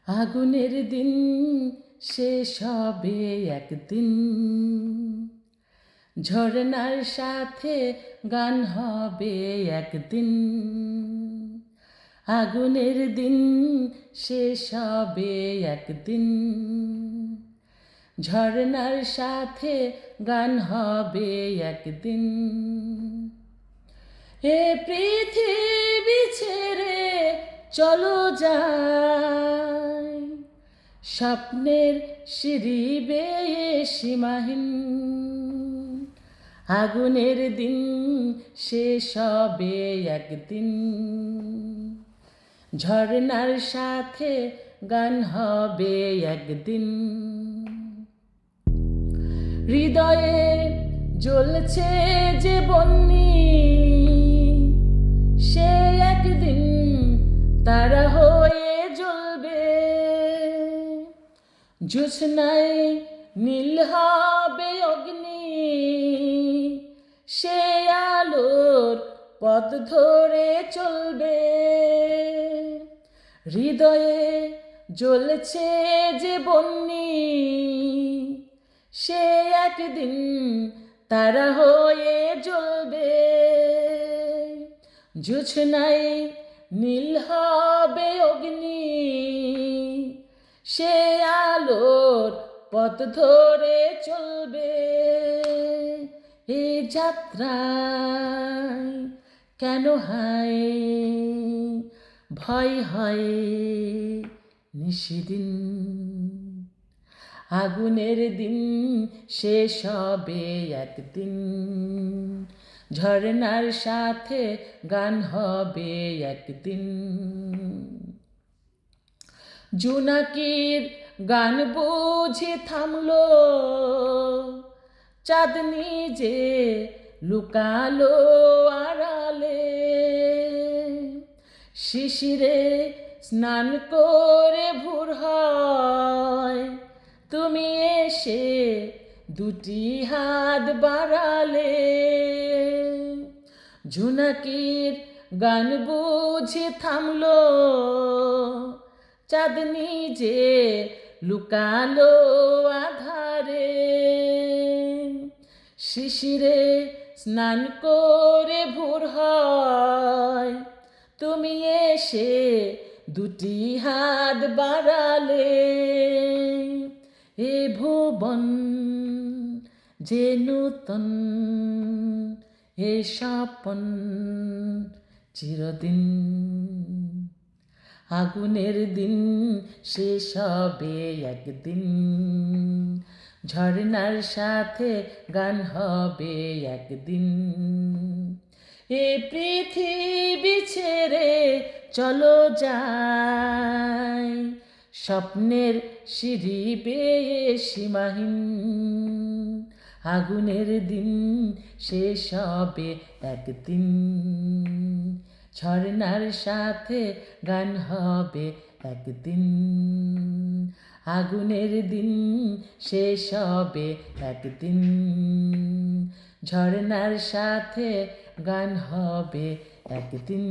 আগুনের দিন শেষ হবে একদিন, ঝরনার সাথে গান হবে একদিন। আগুনের দিন শেষ হবে একদিন, ঝরনার সাথে গান হবে একদিন। এ পৃথিবী ছেড়ে চলো যাই, স্বপ্নের সিঁড়ি বেয়ে সীমাহীন। আগুনের দিন শেষ হবে একদিন, ঝরনার সাথে গান হবে একদিন। হৃদয়ে জ্বলছে যে বন্যি, সে একদিন তারা হয়ে জ্বলবে। জ্যোৎস্নায় নীল হবে অগ্নি, সে আলোর পথ ধরে চলবে। হৃদয়ে জ্বলছে যে বন্যি, সে একদিন তারা হয়ে জ্বলবে। জ্যোৎস্নায় নীল হবে অগ্নি, সে আলোর পথ ধরে চলবে। এই যাত্রায় কেন হয় ভয় হয় নিশিদিন। আগুনের দিন শেষ হবে একদিন, ঝরনার সাথে গান হবে একদিন। জোনাকির গান বুঝে থামলো, চাঁদনি যে লুকালো আড়ালে। শিশিরে স্নান করে ভোর হয়, তুমি এসে দুটি হাত বাড়ালে। জোনাকির গান বুঝে থামলো, চাঁদনি যে লুকালো আধারে। শিশিরে স্নান করে ভোর হয়, তুমি এসে দুটি হাত বাড়ালে। এ ভুবন যে নূতন, এ স্বপন চিরদিন। আগুনের দিন শেষ হবে একদিন, ঝরনার সাথে গান হবে একদিন। এ পৃথিবী ছেড়ে চলো যাই, স্বপ্নের সিঁড়ি বেয়ে সীমাহীন। আগুনের দিন শেষ হবে একদিন, ঝরনার সাথে গান হবে একদিন। আগুনের দিন শেষ হবে একদিন, ঝরনার সাথে গান হবে একদিন।